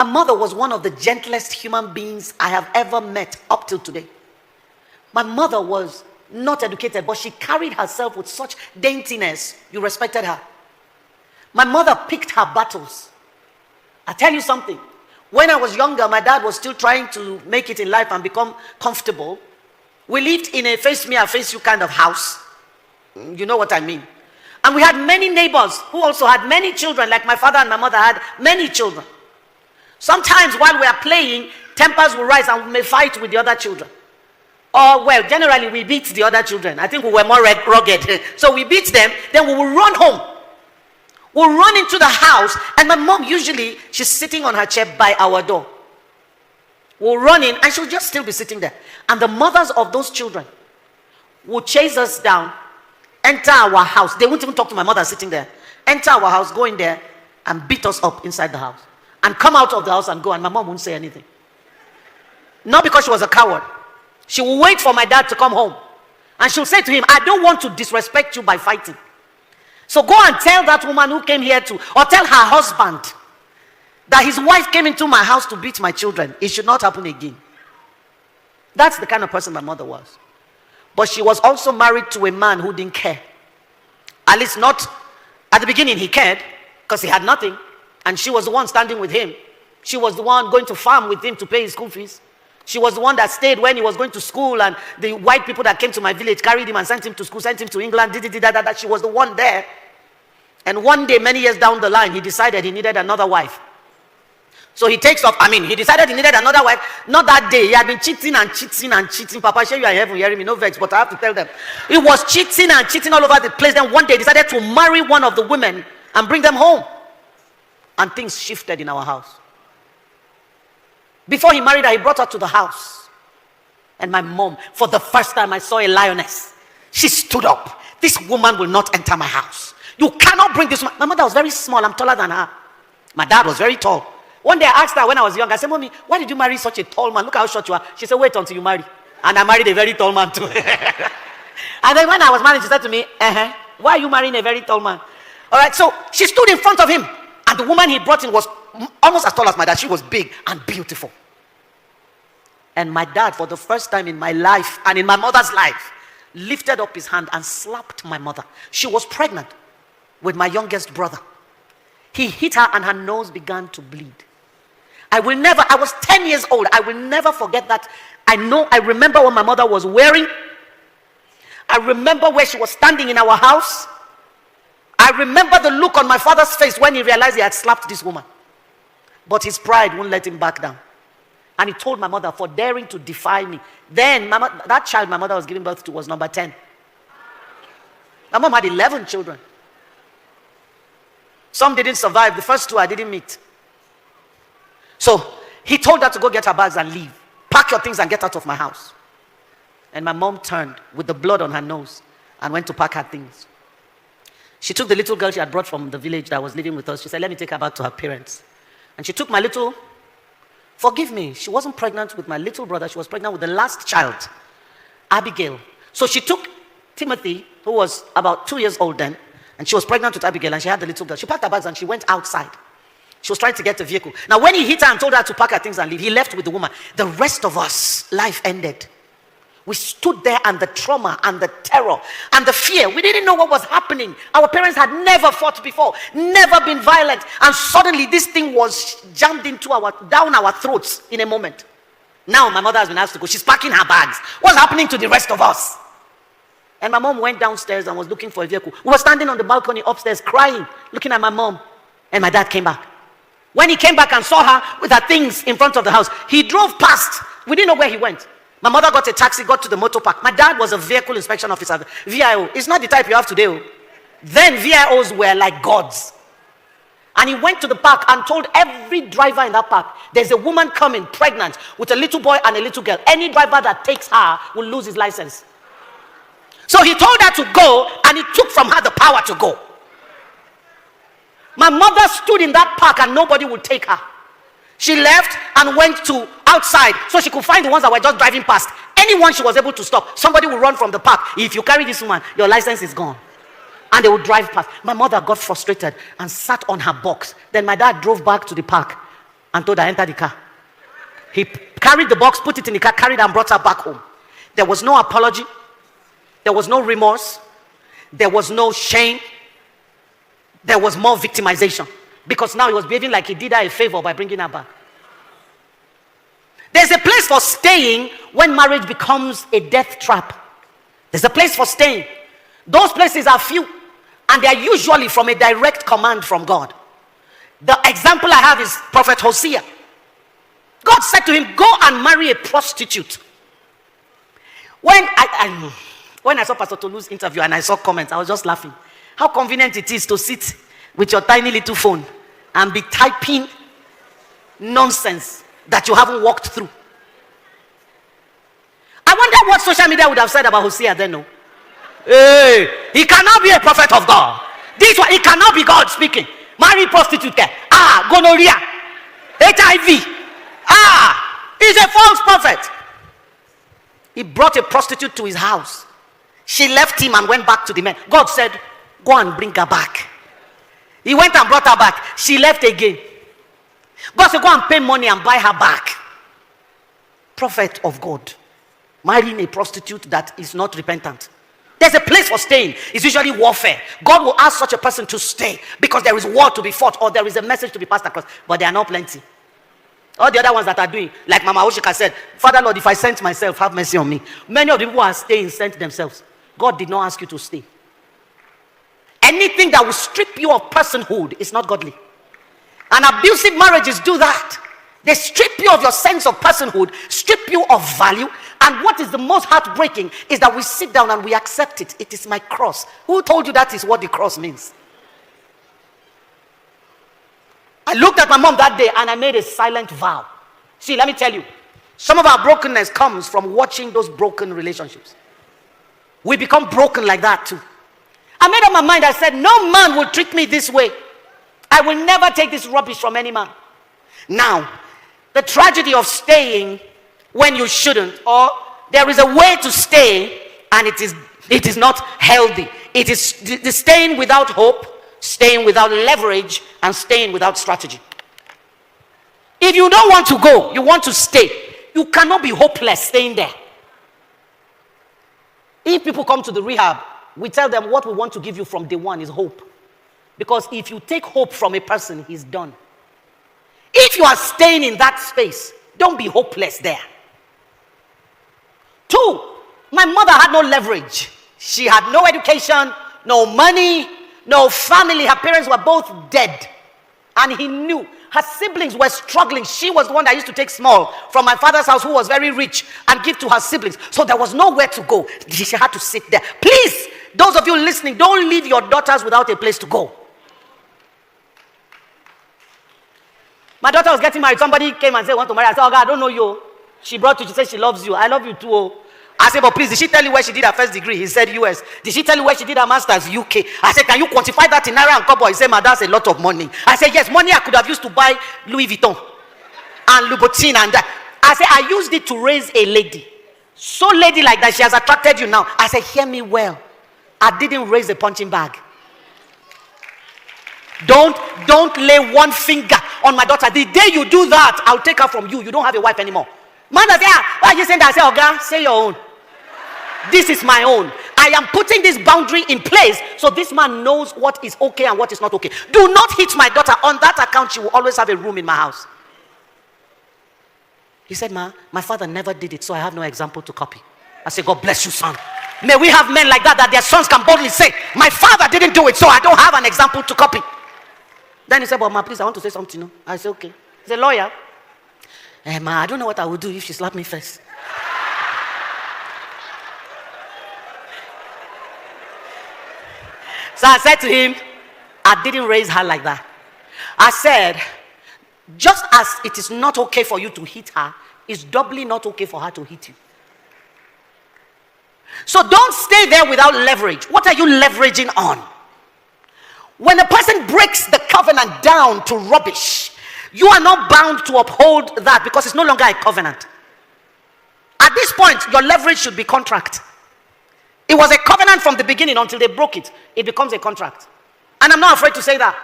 My mother was one of the gentlest human beings I have ever met up till today. My mother was not educated, but she carried herself with such daintiness. You respected her. My mother picked her battles. I tell you something. When I was younger, my dad was still trying to make it in life and become comfortable. We lived in a face me, I face you kind of house. You know what I mean. And we had many neighbors who also had many children, like my father and my mother had many children. Sometimes while we are playing, tempers will rise and we may fight with the other children. Or, well, generally we beat the other children. I think we were more rugged. So we beat them, then we will run home. We'll run into the house, and my mom usually, she's sitting on her chair by our door. We'll run in, and she'll just still be sitting there. And the mothers of those children will chase us down, enter our house. They won't even talk to my mother sitting there. Enter our house, go in there, and beat us up inside the house. And come out of the house and go, and my mom won't say anything. Not because she was a coward. She will wait for my dad to come home. And she'll say to him, I don't want to disrespect you by fighting. So go and tell that woman who came here to, or tell her husband that his wife came into my house to beat my children. It should not happen again. That's the kind of person my mother was. But she was also married to a man who didn't care. At least not, at the beginning he cared, because he had nothing. And she was the one standing with him. She was the one going to farm with him to pay his school fees. She was the one that stayed when he was going to school, and the white people that came to my village carried him and sent him to school, sent him to England, that. She was the one there. And one day, many years down the line, he decided he needed another wife. So he takes off. He decided he needed another wife. Not that day. He had been cheating and cheating and cheating. Papa, sure you are in heaven hearing me, no vex, but I have to tell them. He was cheating and cheating all over the place. Then one day he decided to marry one of the women and bring them home. And things shifted in our house. Before he married her, he brought her to the house. And my mom, for the first time I saw a lioness. She stood up. This woman will not enter my house. You cannot bring this woman. My mother was very small. I'm taller than her. My dad was very tall. One day I asked her when I was young, I said, Mommy, why did you marry such a tall man? Look how short you are. She said, wait until you marry. And I married a very tall man too. And then when I was married, she said to me, why are you marrying a very tall man? All right, so she stood in front of him. And the woman he brought in was almost as tall as my dad. She was big and beautiful. And my dad, for the first time in my life and in my mother's life, lifted up his hand and slapped my mother. She was pregnant with my youngest brother. He hit her and her nose began to bleed. I was 10 years old. I will never forget that. I remember what my mother was wearing. I remember where she was standing in our house. I remember the look on my father's face when he realized he had slapped this woman. But his pride wouldn't let him back down. And he told my mother, for daring to defy me. Then, that child my mother was giving birth to was number 10. My mom had 11 children. Some didn't survive. The first two I didn't meet. So, he told her to go get her bags and leave. Pack your things and get out of my house. And my mom turned with the blood on her nose and went to pack her things. She took the little girl she had brought from the village that was living with us. She said, let me take her back to her parents. And she took my little... Forgive me, she wasn't pregnant with my little brother. She was pregnant with the last child, Abigail. So she took Timothy, who was about 2 years old then, and she was pregnant with Abigail, and she had the little girl. She packed her bags and she went outside. She was trying to get the vehicle. Now, when he hit her and told her to pack her things and leave, he left with the woman. The rest of us, life ended. We stood there, and the trauma and the terror and the fear, we didn't know what was happening. Our parents had never fought before, never been violent, and suddenly this thing was jammed down our throats in a moment. Now my mother has been asked to go. She's packing her bags. What's happening to the rest of us? And my mom went downstairs and was looking for a vehicle. We were standing on the balcony upstairs crying, looking at my mom. And my dad came back. When he came back and saw her with her things in front of the house, he drove past. We didn't know where he went. My mother got a taxi, got to the motor park. My dad was a vehicle inspection officer, VIO. It's not the type you have today. Then VIOs were like gods. And he went to the park and told every driver in that park, there's a woman coming pregnant with a little boy and a little girl. Any driver that takes her will lose his license. So he told her to go, and he took from her the power to go. My mother stood in that park and nobody would take her. She left and went to outside so she could find the ones that were just driving past. Anyone she was able to stop, somebody would run from the park. If you carry this woman, your license is gone. And they would drive past. My mother got frustrated and sat on her box. Then my dad drove back to the park and told her, enter the car. He carried the box, put it in the car, carried and brought her back home. There was no apology. There was no remorse. There was no shame. There was more victimization. Because now he was behaving like he did her a favor by bringing her back. There's a place for staying when marriage becomes a death trap. There's a place for staying. Those places are few. And they are usually from a direct command from God. The example I have is Prophet Hosea. God said to him, go and marry a prostitute. When I saw Pastor Tolu's interview and I saw comments, I was just laughing. How convenient it is to sit with your tiny little phone and be typing nonsense that you haven't walked through. I wonder what social media would have said about Hosea then. No? Hey, he cannot be a prophet of God. This one, he cannot be God speaking. Marry prostitute. Gonorrhea. HIV. He's a false prophet. He brought a prostitute to his house. She left him and went back to the men. God said, go and bring her back. He went and brought her back. She left again. God said, go and pay money and buy her back. Prophet of God. Marrying a prostitute that is not repentant. There's a place for staying. It's usually warfare. God will ask such a person to stay because there is war to be fought or there is a message to be passed across. But there are not plenty. All the other ones that are doing, like Mama Oshika said, Father Lord, if I sent myself, have mercy on me. Many of the people who are staying sent themselves. God did not ask you to stay. Anything that will strip you of personhood is not godly. And abusive marriages do that. They strip you of your sense of personhood, strip you of value. And what is the most heartbreaking is that we sit down and we accept it. It is my cross. Who told you that is what the cross means? I looked at my mom that day and I made a silent vow. See, let me tell you, some of our brokenness comes from watching those broken relationships. We become broken like that too. I made up my mind. I said, no man will treat me this way. I will never take this rubbish from any man. Now, the tragedy of staying when you shouldn't, or there is a way to stay and it is not healthy. It is the staying without hope, staying without leverage, and staying without strategy. If you don't want to go, you want to stay, you cannot be hopeless staying there. If people come to the rehab, we tell them what we want to give you from day one is hope. Because if you take hope from a person, he's done. If you are staying in that space, don't be hopeless there. 2, my mother had no leverage. She had no education, no money, no family. Her parents were both dead. And he knew her siblings were struggling. She was the one that used to take small from my father's house, who was very rich, and give to her siblings. So there was nowhere to go. She had to sit there. Please, those of you listening, don't leave your daughters without a place to go. My daughter was getting married. Somebody came and said, want to marry. I said, oh God, I don't know you. She brought you. She said she loves you. I love you too. Oh. I said, but please, did she tell you where she did her first degree? He said US. Did she tell you where she did her master's? UK. I said, can you quantify that in naira and kobo? He said, ma, that's a lot of money. I said, yes, money I could have used to buy Louis Vuitton and Louboutin and that. I said, I used it to raise a lady. So lady like that, she has attracted you now. I said, hear me well. I didn't raise a punching bag. Don't lay one finger on my daughter. The day you do that, I'll take her from you. You don't have a wife anymore. Man, I say, why are you saying that? I say, Oga, say your own. This is my own. I am putting this boundary in place so this man knows what is okay and what is not okay. Do not hit my daughter. On that account, she will always have a room in my house. He said, ma, my father never did it, so I have no example to copy. I said, God bless you, son. May we have men like that their sons can boldly say, my father didn't do it, so I don't have an example to copy. Then he said, but ma, please, I want to say something. No? I said, okay. He's a lawyer. Ma, I don't know what I would do if she slapped me first. So I said to him, I didn't raise her like that. I said, just as it is not okay for you to hit her, it's doubly not okay for her to hit you. So don't stay there without leverage. What are you leveraging on? When a person breaks the covenant down to rubbish, you are not bound to uphold that because it's no longer a covenant. At this point, your leverage should be contract. It was a covenant from the beginning until they broke it. It becomes a contract. And I'm not afraid to say that.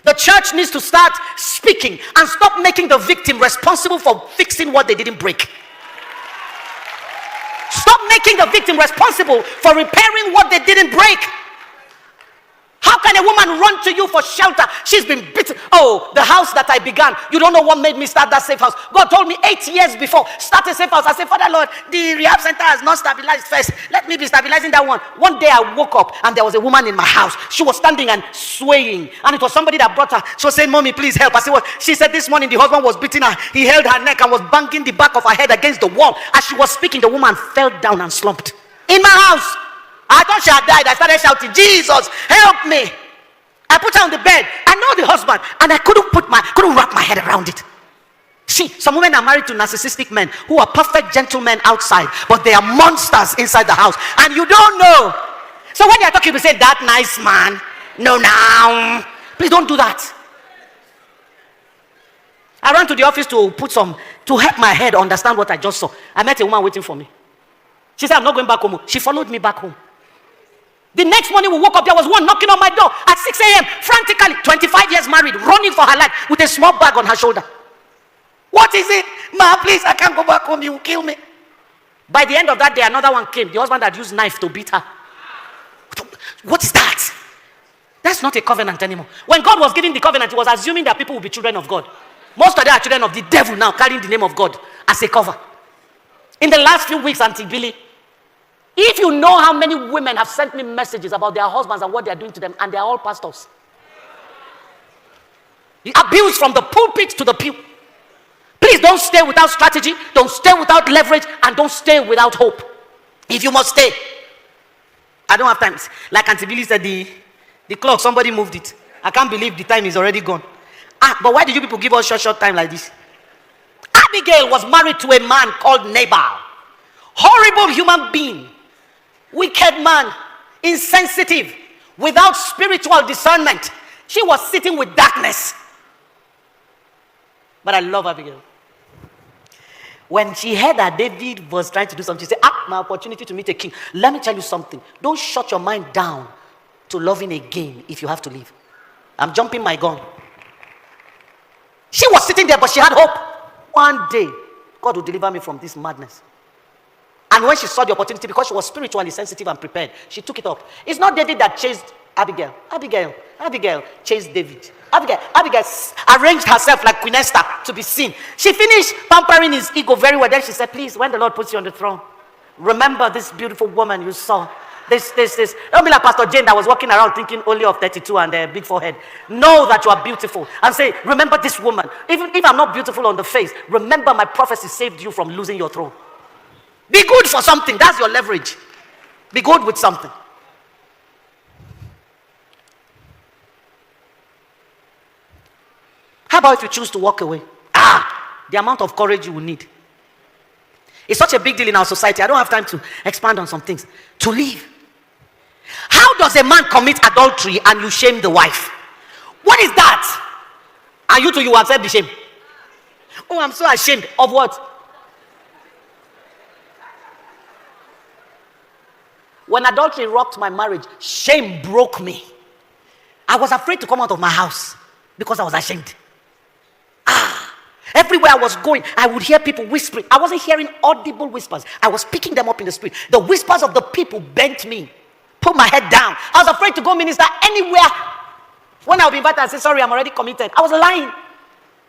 The church needs to start speaking and stop making the victim responsible for fixing what they didn't break. Stop making the victim responsible for repairing what they didn't break. How can a woman run to you for shelter? She's been beaten. Oh, the house that I began. You don't know what made me start that safe house. God told me 8 years before, start a safe house. I said, Father Lord, the rehab center has not stabilized first. Let me be stabilizing that one. One day I woke up and there was a woman in my house. She was standing and swaying. And it was somebody that brought her. She was saying, Mommy, please help. I said, what? She said this morning the husband was beating her. He held her neck and was banging the back of her head against the wall. As she was speaking, the woman fell down and slumped. In my house. I thought she had died. I started shouting, Jesus, help me. I put her on the bed. I know the husband, and I couldn't wrap my head around it. See, some women are married to narcissistic men who are perfect gentlemen outside, but they are monsters inside the house, and you don't know. So when you're talking, you say, that nice man. No, now. Please don't do that. I ran to the office to help my head understand what I just saw. I met a woman waiting for me. She said, I'm not going back home. She followed me back home. The next morning we woke up, there was one knocking on my door at 6 a.m. frantically, 25 years married, running for her life with a small bag on her shoulder. What is it? Ma, please, I can't go back home. You will kill me. By the end of that day, another one came. The husband had used knife to beat her. What is that? That's not a covenant anymore. When God was giving the covenant, he was assuming that people will be children of God. Most of them are children of the devil now, carrying the name of God as a cover. In the last few weeks, Auntie Billy, if you know how many women have sent me messages about their husbands and what they are doing to them, and they are all pastors. The abuse from the pulpit to the pew. Please don't stay without strategy, don't stay without leverage, and don't stay without hope. If you must stay. I don't have time. Like Auntie Billy said, the clock, somebody moved it. I can't believe the time is already gone. But why did you people give us short time like this? Abigail was married to a man called Nabal. Horrible human being. Wicked man, insensitive, without spiritual discernment. She was sitting with darkness. But I love Abigail. When she heard that David was trying to do something, she said, my opportunity to meet a king. Let me tell you something. Don't shut your mind down to loving again if you have to leave. I'm jumping my gun. She was sitting there, but she had hope. One day, God will deliver me from this madness. And when she saw the opportunity, because she was spiritually sensitive and prepared, she took it up. It's not David that chased Abigail. Abigail chased David. Abigail arranged herself like Queen Esther to be seen. She finished pampering his ego very well. Then she said, please, when the Lord puts you on the throne, remember this beautiful woman you saw. This. Don't be like Pastor Jane that was walking around thinking only of 32 and a big forehead. Know that you are beautiful. And say, remember this woman. Even if I'm not beautiful on the face, remember my prophecy saved you from losing your throne. Be good for something. That's your leverage. Be good with something. How about if you choose to walk away? The amount of courage you will need. It's such a big deal in our society. I don't have time to expand on some things. To leave. How does a man commit adultery and you shame the wife? What is that? And you too, you accept the shame. Oh, I'm so ashamed. Of what? When adultery rocked my marriage, shame broke me. I was afraid to come out of my house because I was ashamed. Everywhere I was going, I would hear people whispering. I wasn't hearing audible whispers. I was picking them up in the spirit. The whispers of the people bent me, put my head down. I was afraid to go minister anywhere. When I would be invited, I said, sorry, I'm already committed. I was lying.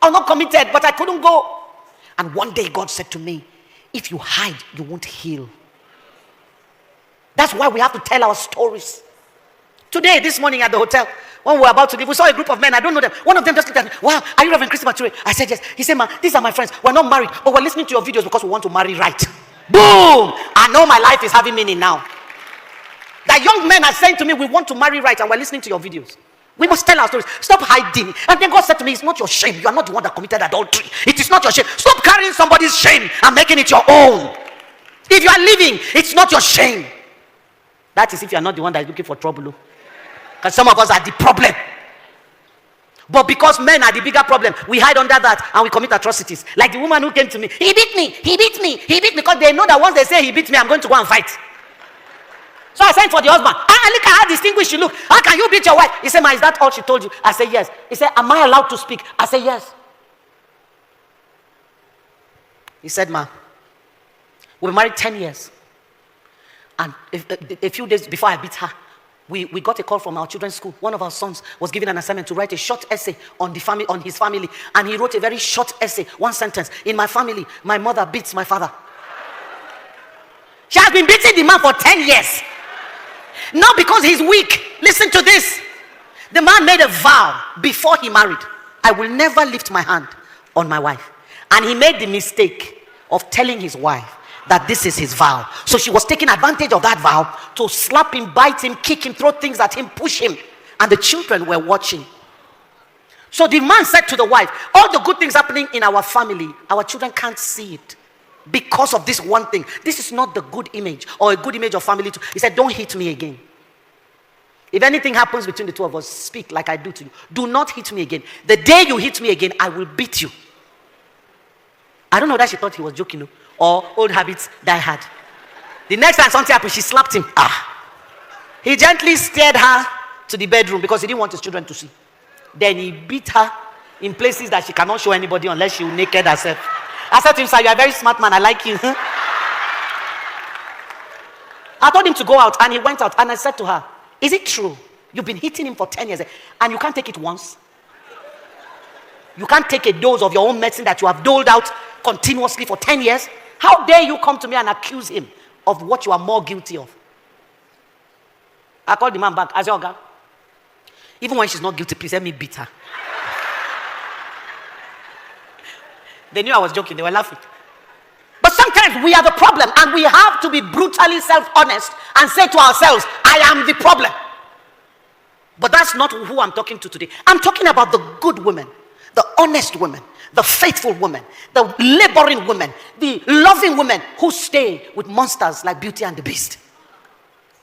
I was not committed, but I couldn't go. And one day God said to me, if you hide, you won't heal. That's why we have to tell our stories. Today, this morning at the hotel, when we were about to leave, we saw a group of men. I don't know them. One of them just looked at me. Wow, are you Rev Christie BATURE? I said yes. He said, man, these are my friends. We're not married, but we're listening to your videos because we want to marry right. Boom! I know my life is having meaning now. That young men are saying to me, we want to marry right, and we're listening to your videos. We must tell our stories. Stop hiding. And then God said to me, it's not your shame. You are not the one that committed adultery. It is not your shame. Stop carrying somebody's shame and making it your own. If you are living, it's not your shame. That is if you are not the one that is looking for trouble. Because some of us are the problem. But because men are the bigger problem, we hide under that and we commit atrocities. Like the woman who came to me, he beat me, because they know that once they say he beat me, I'm going to go and fight. So I sent for the husband. Look at how distinguished she look. How can you beat your wife? He said, ma, is that all she told you? I said, yes. He said, am I allowed to speak? I said, yes. He said, ma, we were married 10 years. And a few days before I beat her, we got a call from our children's school. One of our sons was given an assignment to write a short essay on his family. And he wrote a very short essay, one sentence. In my family, my mother beats my father. She has been beating the man for 10 years. Not because he's weak. Listen to this. The man made a vow before he married. I will never lift my hand on my wife. And he made the mistake of telling his wife that this is his vow. So she was taking advantage of that vow to slap him, bite him, kick him, throw things at him, push him. And the children were watching. So the man said to the wife, all the good things happening in our family, our children can't see it because of this one thing. This is not the good image or a good image of family. He said, don't hit me again. If anything happens between the two of us, speak like I do to you. Do not hit me again. The day you hit me again, I will beat you. I don't know that she thought he was joking, or old habits die hard. The next time something happened, she slapped him. He gently steered her to the bedroom because he didn't want his children to see. Then he beat her in places that she cannot show anybody unless she will naked herself. I said to him, sir, you are a very smart man. I like you. I told him to go out, and he went out. And I said to her, is it true? You've been hitting him for 10 years, and you can't take it once? You can't take a dose of your own medicine that you have doled out continuously for 10 years? How dare you come to me and accuse him of what you are more guilty of? I called the man back. I said, Oga, even when she's not guilty, please let me beat her. They knew I was joking. They were laughing. But sometimes we are the problem, and we have to be brutally self-honest and say to ourselves, I am the problem. But that's not who I'm talking to today. I'm talking about the good women, the honest women, the faithful women, the laboring women, the loving women who stay with monsters like Beauty and the Beast.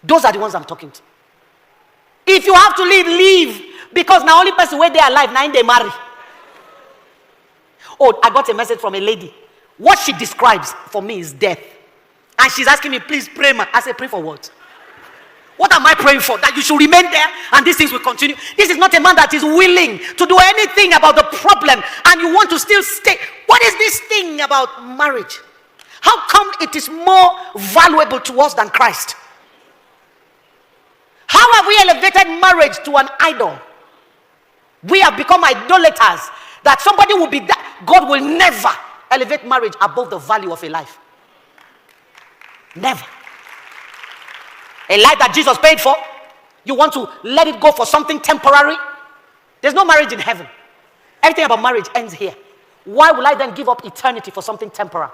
Those are the ones I'm talking to. If you have to leave, leave. Because now only person where they are alive, now they marry. Oh, I got a message from a lady. What she describes for me is death. And she's asking me, please pray, man. I say, pray for what? What am I praying for? That you should remain there and these things will continue. This is not a man that is willing to do anything about the problem and you want to still stay. What is this thing about marriage? How come it is more valuable to us than Christ? How have we elevated marriage to an idol? We have become idolaters. That somebody will be that. God will never elevate marriage above the value of a life. Never. A life that Jesus paid for, you want to let it go for something temporary? There's no marriage in heaven. Everything about marriage ends here. Why will I then give up eternity for something temporary?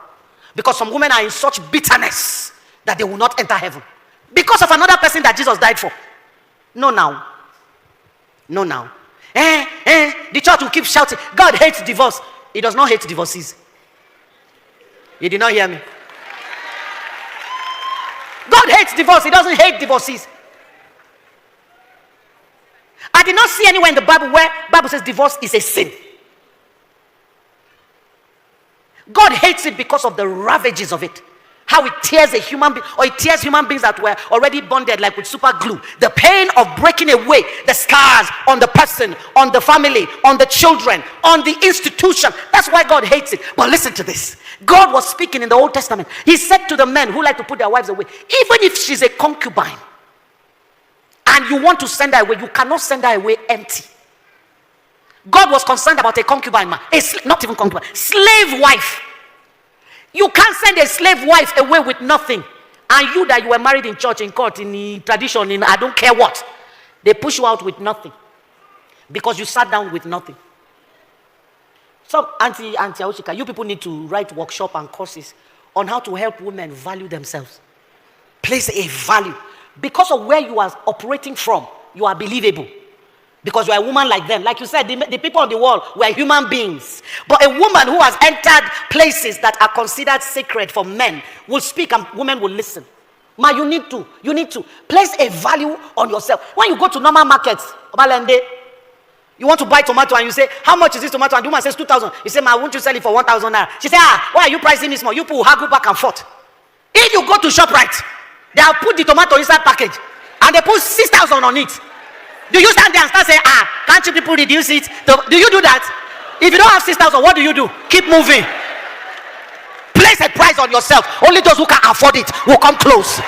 Because some women are in such bitterness that they will not enter heaven. Because of another person that Jesus died for. No now. No now. The church will keep shouting, God hates divorce. He does not hate divorcees. You did not hear me. God hates divorce. He doesn't hate divorcees. I did not see anywhere in the Bible where Bible says divorce is a sin. God hates it because of the ravages of it. How it tears a human being, or it tears human beings that were already bonded like with super glue. The pain of breaking away, the scars on the person, on the family, on the children, on the institution. That's why God hates it. But listen to this. God was speaking in the Old Testament. He said to the men who like to put their wives away, even if she's a concubine and you want to send her away, you cannot send her away empty. God was concerned about a concubine man, not even concubine, slave wife. You can't send a slave wife away with nothing. And you that you were married in church, in court, in the tradition, in I don't care what. They push you out with nothing. Because you sat down with nothing. So, Auntie Aoshika, you people need to write workshop and courses on how to help women value themselves. Place a value. Because of where you are operating from, you are believable. Because you are a woman like them. Like you said, the people on the wall were human beings. But a woman who has entered places that are considered sacred for men will speak and women will listen. Ma, you need to place a value on yourself. When you go to normal markets, you want to buy tomato and you say, how much is this tomato? And the woman says 2,000. You say, ma, won't you sell it for 1,000 naira? She says, why are you pricing this more? You people will haggle back and forth. If you go to ShopRite, They have put the tomato inside package and they put 6,000 on it. Do you stand there and start saying, can't you people reduce it? Do you do that? If you don't have 6,000, what do? Keep moving. Place a price on yourself. Only those who can afford it will come close.